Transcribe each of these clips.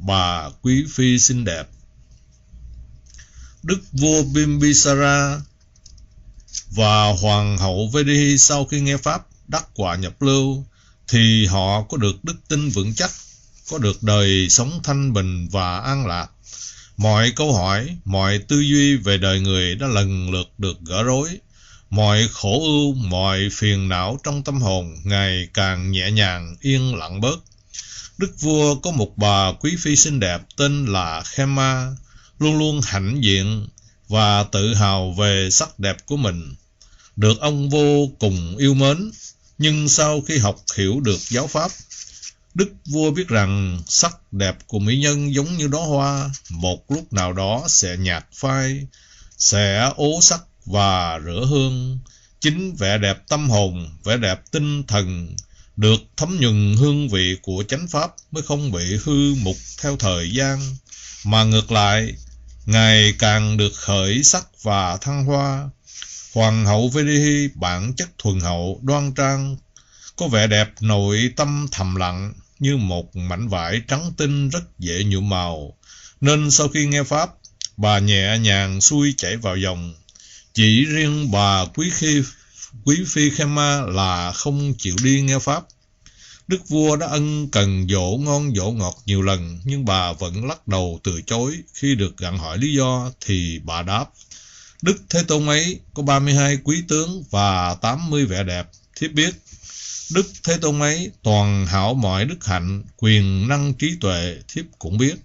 bà quý phi xinh đẹp. Đức vua Bimbisara và hoàng hậu Vaidehi sau khi nghe pháp đắc quả nhập lưu thì họ có được đức tin vững chắc, có được đời sống thanh bình và an lạc. Mọi câu hỏi, mọi tư duy về đời người đã lần lượt được gỡ rối. Mọi khổ ưu, mọi phiền não trong tâm hồn ngày càng nhẹ nhàng, yên lặng bớt. Đức vua có một bà quý phi xinh đẹp tên là Khema, luôn luôn hãnh diện và tự hào về sắc đẹp của mình, được ông vô cùng yêu mến. Nhưng sau khi học hiểu được giáo pháp, Đức vua biết rằng sắc đẹp của mỹ nhân giống như đóa hoa, một lúc nào đó sẽ nhạt phai, sẽ ố sắc và rửa hương. Chính vẻ đẹp tâm hồn, vẻ đẹp tinh thần được thấm nhuần hương vị của chánh pháp mới không bị hư mục theo thời gian, mà ngược lại ngày càng được khởi sắc và thăng hoa. Hoàng hậu Vaidehi bản chất thuần hậu, đoan trang, có vẻ đẹp nội tâm thầm lặng như một mảnh vải trắng tinh rất dễ nhuộm màu, nên sau khi nghe pháp, bà nhẹ nhàng xuôi chảy vào dòng. Chỉ riêng bà quý phi Khema là không chịu đi nghe pháp. Đức vua đã ân cần dỗ ngon dỗ ngọt nhiều lần, nhưng bà vẫn lắc đầu từ chối. Khi được gặng hỏi lý do thì bà đáp: Đức Thế Tôn ấy có 32 quý tướng và 80 vẻ đẹp. Thiếp biết Đức Thế Tôn ấy toàn hảo mọi đức hạnh, quyền năng trí tuệ. Thiếp cũng biết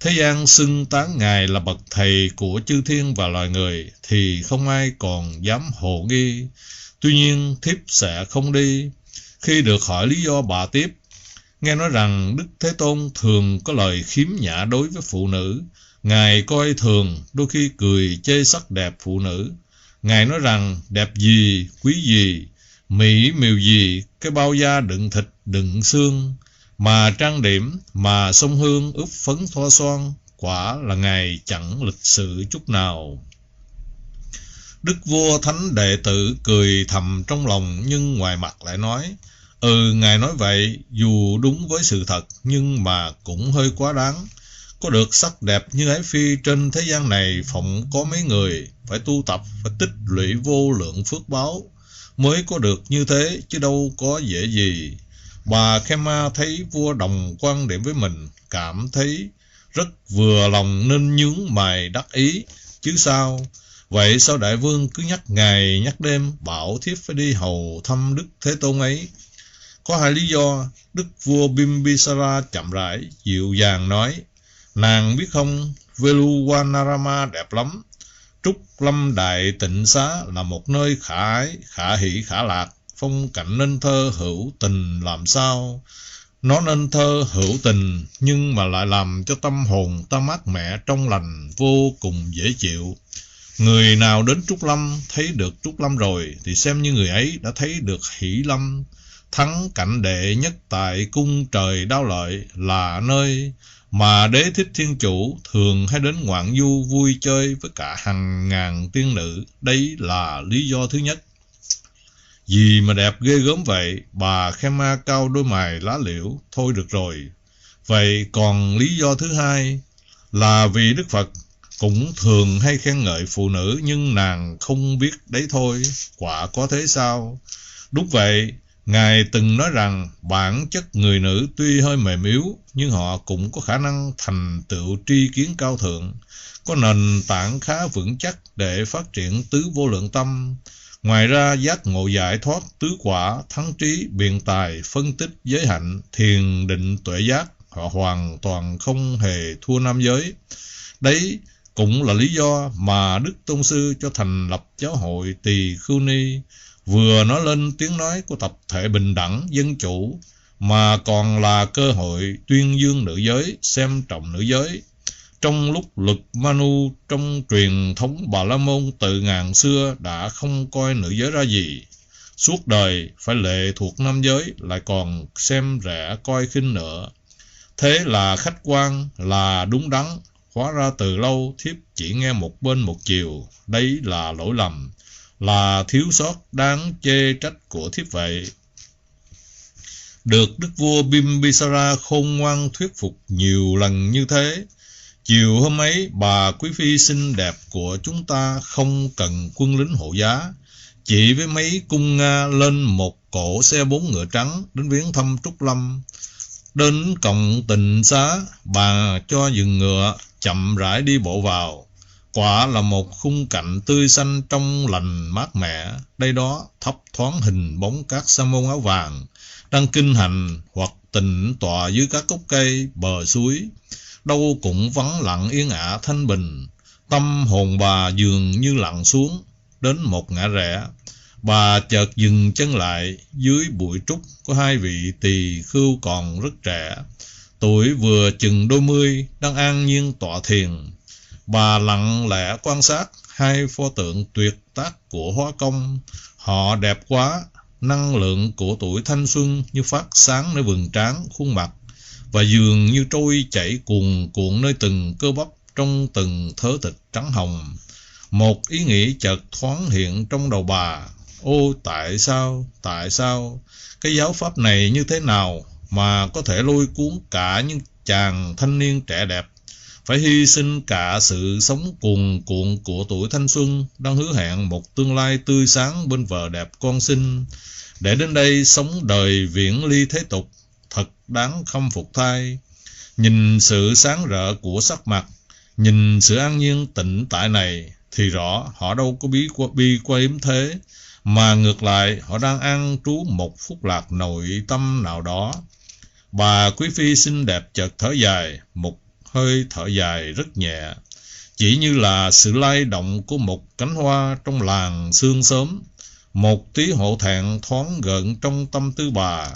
thế gian xưng tán Ngài là bậc thầy của chư thiên và loài người thì không ai còn dám hồ nghi. Tuy nhiên thiếp sẽ không đi. Khi được hỏi lý do, bà tiếp: nghe nói rằng Đức Thế Tôn thường có lời khiếm nhã đối với phụ nữ. Ngài coi thường, đôi khi cười chê sắc đẹp phụ nữ. Ngài nói rằng đẹp gì, quý gì, mỹ miều gì, cái bao da đựng thịt đựng xương, mà trang điểm, mà xông hương ướp phấn thoa son, quả là Ngài chẳng lịch sự chút nào. Đức vua thánh đệ tử cười thầm trong lòng, nhưng ngoài mặt lại nói: Ngài nói vậy dù đúng với sự thật, nhưng mà cũng hơi quá đáng. Có được sắc đẹp như ái phi trên thế gian này phỏng có mấy người, phải tu tập, phải tích lũy vô lượng phước báo mới có được như thế, chứ đâu có dễ gì. Bà Khema thấy vua đồng quan điểm với mình, cảm thấy rất vừa lòng nên nhướng mày đắc ý, chứ sao. Vậy sao đại vương cứ nhắc ngày nhắc đêm, bảo thiếp phải đi hầu thăm Đức Thế Tôn ấy? Có hai lý do. Đức vua Bimbisara chậm rãi dịu dàng nói: nàng biết không, Veluvanarama đẹp lắm. Trúc Lâm Đại Tịnh Xá là một nơi khả ái, khả hỷ, khả lạc, phong cảnh nên thơ hữu tình làm sao. Nó nên thơ hữu tình nhưng mà lại làm cho tâm hồn ta mát mẻ trong lành, vô cùng dễ chịu. Người nào đến Trúc Lâm thấy được Trúc Lâm rồi thì xem như người ấy đã thấy được Hỷ Lâm. Thắng cảnh đệ nhất tại cung trời Đao Lợi là nơi mà Đế Thích Thiên Chủ thường hay đến ngoạn du vui chơi với cả hàng ngàn tiên nữ. Đấy là lý do thứ nhất. Gì mà đẹp ghê gớm vậy? Bà Khema cau đôi mày lá liễu. Thôi được rồi. Vậy còn lý do thứ hai là vì Đức Phật cũng thường hay khen ngợi phụ nữ, nhưng nàng không biết đấy thôi. Quả có thế sao? Đúng vậy. Ngài từng nói rằng bản chất người nữ tuy hơi mềm yếu, nhưng họ cũng có khả năng thành tựu tri kiến cao thượng, có nền tảng khá vững chắc để phát triển tứ vô lượng tâm. Ngoài ra, giác ngộ giải thoát tứ quả, thắng trí, biện tài, phân tích, giới hạnh, thiền định, tuệ giác, họ hoàn toàn không hề thua nam giới. Đấy cũng là lý do mà Đức Tôn Sư cho thành lập giáo hội Tỳ Khưu Ni, vừa nói lên tiếng nói của tập thể bình đẳng, dân chủ, mà còn là cơ hội tuyên dương nữ giới, xem trọng nữ giới. Trong lúc luật Manu trong truyền thống Bà La Môn từ ngàn xưa đã không coi nữ giới ra gì, suốt đời phải lệ thuộc nam giới, lại còn xem rẻ coi khinh nữa. Thế là khách quan, là đúng đắn. Hóa ra từ lâu thiếp chỉ nghe một bên một chiều. Đấy là lỗi lầm, là thiếu sót đáng chê trách của thiếp vậy. Được đức vua Bimbisara khôn ngoan thuyết phục nhiều lần như thế, chiều hôm ấy bà quý phi xinh đẹp của chúng ta không cần quân lính hộ giá, chỉ với mấy cung Nga lên một cỗ xe 4 ngựa trắng đến viếng thăm Trúc Lâm. Đến cổng Tịnh Xá, bà cho dừng ngựa, chậm rãi đi bộ vào. Quả là một khung cảnh tươi xanh trong lành mát mẻ. Đây đó thấp thoáng hình bóng các sa môn áo vàng đang kinh hành hoặc tĩnh tọa dưới các gốc cây bờ suối. Đâu cũng vắng lặng yên ả thanh bình. Tâm hồn bà dường như lặn xuống. Đến một ngã rẽ, bà chợt dừng chân lại. Dưới bụi trúc có hai vị tỳ khưu còn rất trẻ, tuổi vừa chừng đôi mươi, đang an nhiên tọa thiền. Bà lặng lẽ quan sát hai pho tượng tuyệt tác của Hóa Công. Họ đẹp quá, năng lượng của tuổi thanh xuân như phát sáng nơi vầng trán khuôn mặt, và dường như trôi chảy cuồn cuộn nơi từng cơ bắp trong từng thớ thịt trắng hồng. Một ý nghĩ chợt thoáng hiện trong đầu bà. Ô, tại sao cái giáo pháp này như thế nào mà có thể lôi cuốn cả những chàng thanh niên trẻ đẹp, phải hy sinh cả sự sống cuồn cuộn của tuổi thanh xuân đang hứa hẹn một tương lai tươi sáng bên vợ đẹp con xinh, để đến đây sống đời viễn ly thế tục. Thật đáng khâm phục thay. Nhìn sự sáng rỡ của sắc mặt, nhìn sự an nhiên tĩnh tại này, thì rõ họ đâu có bi qua yếm thế, mà ngược lại họ đang an trú một phúc lạc nội tâm nào đó. Bà quý phi xinh đẹp chợt thở dài, một hơi thở dài rất nhẹ, chỉ như là sự lay động của một cánh hoa trong làng sương sớm. Một tí hổ thẹn thoáng gợn trong tâm tư bà.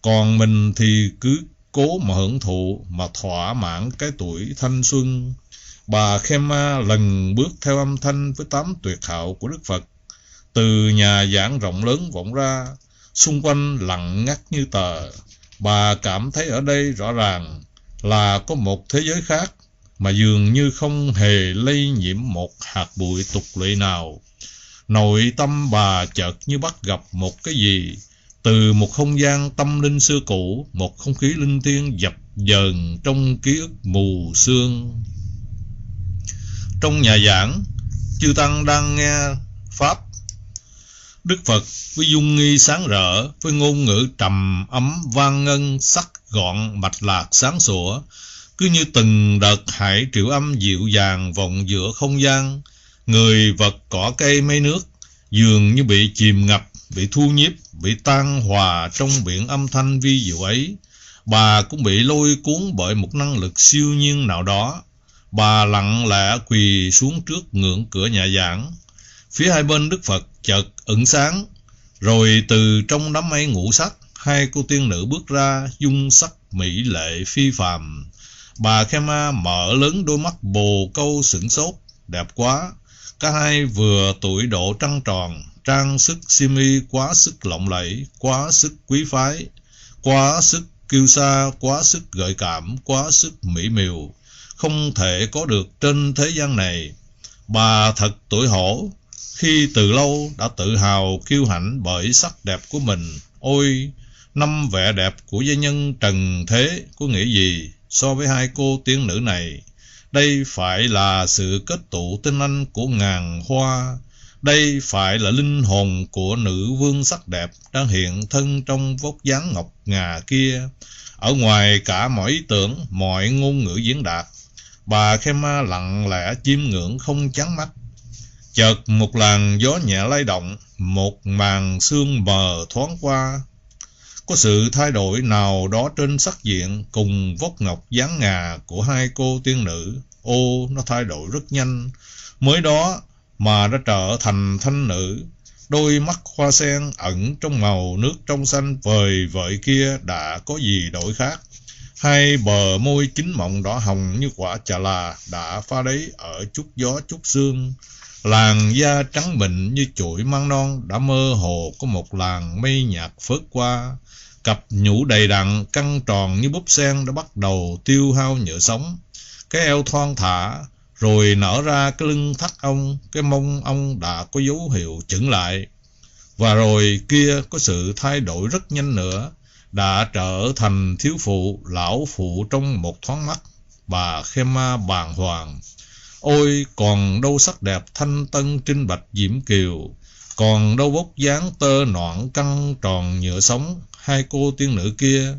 Còn mình thì cứ cố mà hưởng thụ, mà thỏa mãn cái tuổi thanh xuân. Bà Khema lần bước theo âm thanh với 8 tuyệt hảo của Đức Phật. Từ nhà giảng rộng lớn vọng ra, xung quanh lặng ngắt như tờ. Bà cảm thấy ở đây rõ ràng là có một thế giới khác, mà dường như không hề lây nhiễm một hạt bụi tục lệ nào. Nội tâm bà chợt như bắt gặp một cái gì, từ một không gian tâm linh xưa cũ, một không khí linh thiêng dập dờn trong ký ức mù sương. Trong nhà giảng, chư tăng đang nghe pháp. Đức Phật với dung nghi sáng rỡ, với ngôn ngữ trầm ấm vang ngân, sắc gọn mạch lạc sáng sủa, cứ như từng đợt hải triệu âm dịu dàng vọng giữa không gian. Người vật cỏ cây mây nước dường như bị chìm ngập, bị thu nhiếp, bị tan hòa trong biển âm thanh vi diệu ấy. Bà cũng bị lôi cuốn bởi một năng lực siêu nhiên nào đó. Bà lặng lẽ quỳ xuống trước ngưỡng cửa nhà giảng. Phía hai bên Đức Phật chợt ửng sáng, rồi từ trong đám mây ngũ sắc, hai cô tiên nữ bước ra, dung sắc mỹ lệ phi phàm. Bà Khema mở lớn đôi mắt bồ câu sửng sốt, đẹp quá. Cả hai vừa tuổi độ trăng tròn, trang sức xiêm y quá sức lộng lẫy, quá sức quý phái, quá sức kiêu sa, quá sức gợi cảm, quá sức mỹ miều, không thể có được trên thế gian này. Bà thật tuổi hổ, khi từ lâu đã tự hào kiêu hãnh bởi sắc đẹp của mình. Ôi, năm vẻ đẹp của giai nhân trần thế có nghĩa gì so với hai cô tiên nữ này? Đây phải là sự kết tụ tinh anh của ngàn hoa. Đây phải là linh hồn của nữ vương sắc đẹp đang hiện thân trong vóc dáng ngọc ngà kia. Ở ngoài cả mọi ý tưởng, mọi ngôn ngữ diễn đạt, bà Khema lặng lẽ chiêm ngưỡng không chán mắt. Chợt một làn gió nhẹ lay động, một màn sương mờ thoáng qua. Có sự thay đổi nào đó trên sắc diện cùng vóc ngọc dáng ngà của hai cô tiên nữ. Ô, nó thay đổi rất nhanh, mới đó mà đã trở thành thanh nữ. Đôi mắt hoa sen ẩn trong màu nước trong xanh vời vợi kia đã có gì đổi khác. Hai bờ môi chín mọng đỏ hồng như quả chà là đã pha đấy ở chút gió chút sương. Làn da trắng mịn như chuỗi măng non đã mơ hồ có một làn mây nhạt phớt qua. Cặp nhũ đầy đặn căng tròn như búp sen đã bắt đầu tiêu hao nhựa sống. Cái eo thon thả, rồi nở ra cái lưng thắt ong, cái mông ong đã có dấu hiệu chững lại. Và rồi kia có sự thay đổi rất nhanh nữa. đã trở thành thiếu phụ, lão phụ trong một thoáng mắt. Bà Khema bàng hoàng. Ôi, còn đâu sắc đẹp thanh tân trinh bạch diễm kiều, còn đâu vóc dáng tơ noãn căng tròn nhựa sống hai cô tiên nữ kia.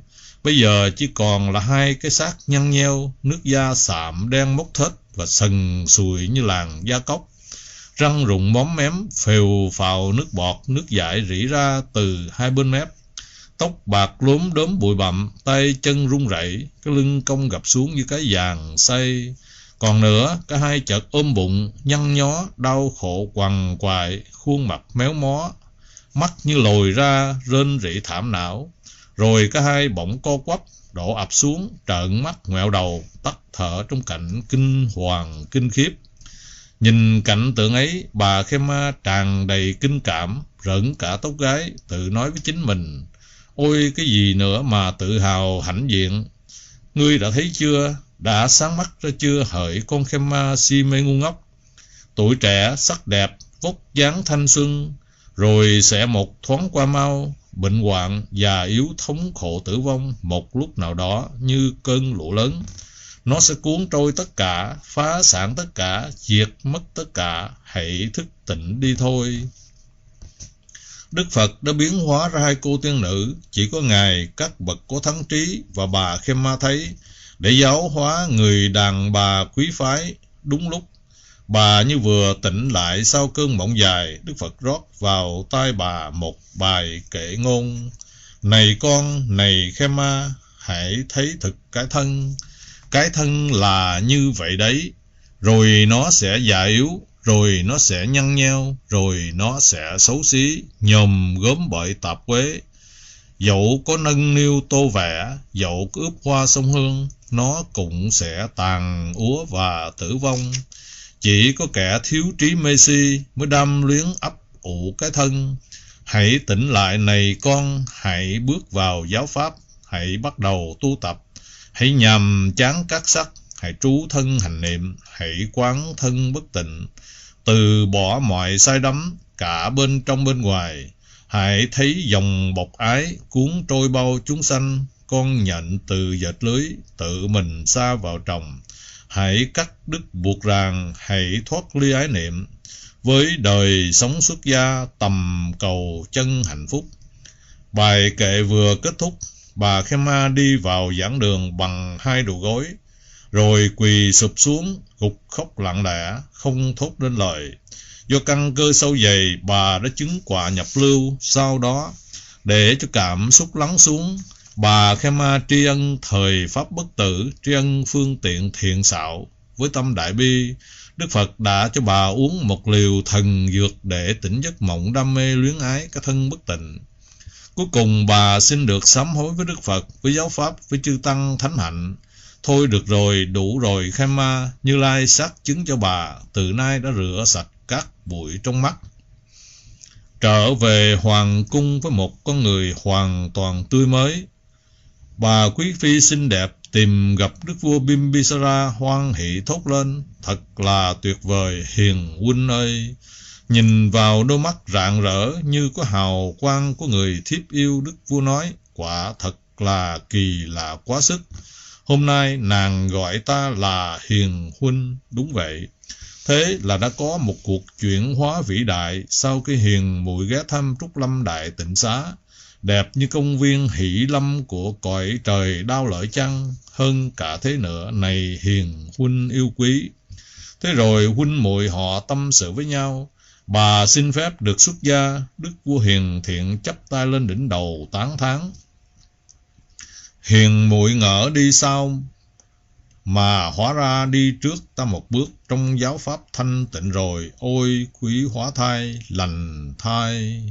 Bây giờ chỉ còn là hai cái xác nhăn nheo, nước da sạm đen mốc thết và sần sùi như làn da cóc. Răng rụng móm mém, phèo phào nước bọt, nước dãi rỉ ra từ hai bên mép. Tóc bạc lốm đốm bụi bặm, tay chân run rẩy, cái lưng cong gập xuống như cái vàng xay. Còn nữa, cả hai chợt ôm bụng, nhăn nhó, đau khổ quằn quại, khuôn mặt méo mó, mắt như lồi ra, rên rỉ thảm não. Rồi cả hai bỗng co quắp, đổ ập xuống, trợn mắt ngoẹo đầu, tắt thở trong cảnh kinh hoàng kinh khiếp. Nhìn cảnh tượng ấy, bà Khema tràn đầy kinh cảm, rợn cả tóc gái, tự nói với chính mình: ôi, cái gì nữa mà tự hào hãnh diện. Ngươi đã thấy chưa, đã sáng mắt ra chưa hỡi con Khema si mê ngu ngốc. Tuổi trẻ, sắc đẹp, vóc dáng thanh xuân, rồi sẽ một thoáng qua mau, bệnh hoạn, già yếu, thống khổ tử vong một lúc nào đó như cơn lũ lớn. Nó sẽ cuốn trôi tất cả, phá sản tất cả, diệt mất tất cả. Hãy thức tỉnh đi thôi. Đức Phật đã biến hóa ra hai cô tiên nữ, chỉ có Ngài, các bậc có thắng trí và bà Khema thấy, để giáo hóa người đàn bà quý phái. Đúng lúc bà như vừa tỉnh lại sau cơn mộng dài, Đức Phật rót vào tai bà một bài kệ ngôn: này con, này Khema, hãy thấy thực cái thân. Cái thân là như vậy đấy, rồi nó sẽ già yếu, rồi nó sẽ nhăn nheo, rồi nó sẽ xấu xí, nhòm gớm bởi tạp uế. Dẫu có nâng niu tô vẽ, dẫu có ướp hoa sông hương, nó cũng sẽ tàn úa và tử vong. Chỉ có kẻ thiếu trí mê si mới đam luyến ấp ủ cái thân. Hãy tỉnh lại này con, hãy bước vào giáo pháp, hãy bắt đầu tu tập. Hãy nhàm chán các sắc, hãy trú thân hành niệm, hãy quán thân bất tịnh. Từ bỏ mọi sai đắm, cả bên trong bên ngoài. Hãy thấy dòng bọc ái cuốn trôi bao chúng sanh. Con nhận từ dệt lưới, tự mình sa vào tròng. Hãy cắt đứt buộc ràng, hãy thoát ly ái niệm. Với đời sống xuất gia, tầm cầu chân hạnh phúc. Bài kệ vừa kết thúc, bà Khema đi vào giảng đường bằng hai đầu gối, rồi quỳ sụp xuống, gục khóc lặng lẽ, không thốt nên lời. Do căn cơ sâu dày, bà đã chứng quả nhập lưu. Sau đó, để cho cảm xúc lắng xuống, bà Khema tri ân thời pháp bất tử, tri ân phương tiện thiện xạo. Với tâm đại bi, Đức Phật đã cho bà uống một liều thần dược để tỉnh giấc mộng đam mê luyến ái cái thân bất tịnh. Cuối cùng bà xin được sám hối với Đức Phật, với giáo pháp, với chư tăng thánh hạnh. Thôi được rồi, đủ rồi Khema, Như Lai xác chứng cho bà, từ nay đã rửa sạch các bụi trong mắt. Trở về hoàng cung với một con người hoàn toàn tươi mới, bà quý phi xinh đẹp tìm gặp đức vua Bimbisara, hoan hỷ thốt lên: thật là tuyệt vời hiền huynh ơi! Nhìn vào đôi mắt rạng rỡ như có hào quang của người thiếp yêu, đức vua nói: quả thật là kỳ lạ quá sức. Hôm nay nàng gọi ta là hiền huynh. Đúng vậy. Thế là đã có một cuộc chuyển hóa vĩ đại sau khi hiền muội ghé thăm Trúc Lâm Đại Tịnh Xá, đẹp như công viên hỷ lâm của cõi trời đao lợi chăng. Hơn cả thế nữa, này hiền huynh yêu quý. Thế rồi huynh muội họ tâm sự với nhau. Bà xin phép được xuất gia. Đức vua hiền thiện chắp tay lên đỉnh đầu tán thán: hiền muội ngỡ đi sau, mà hóa ra đi trước ta một bước trong giáo pháp thanh tịnh rồi. Ôi quý hóa thai, lành thai!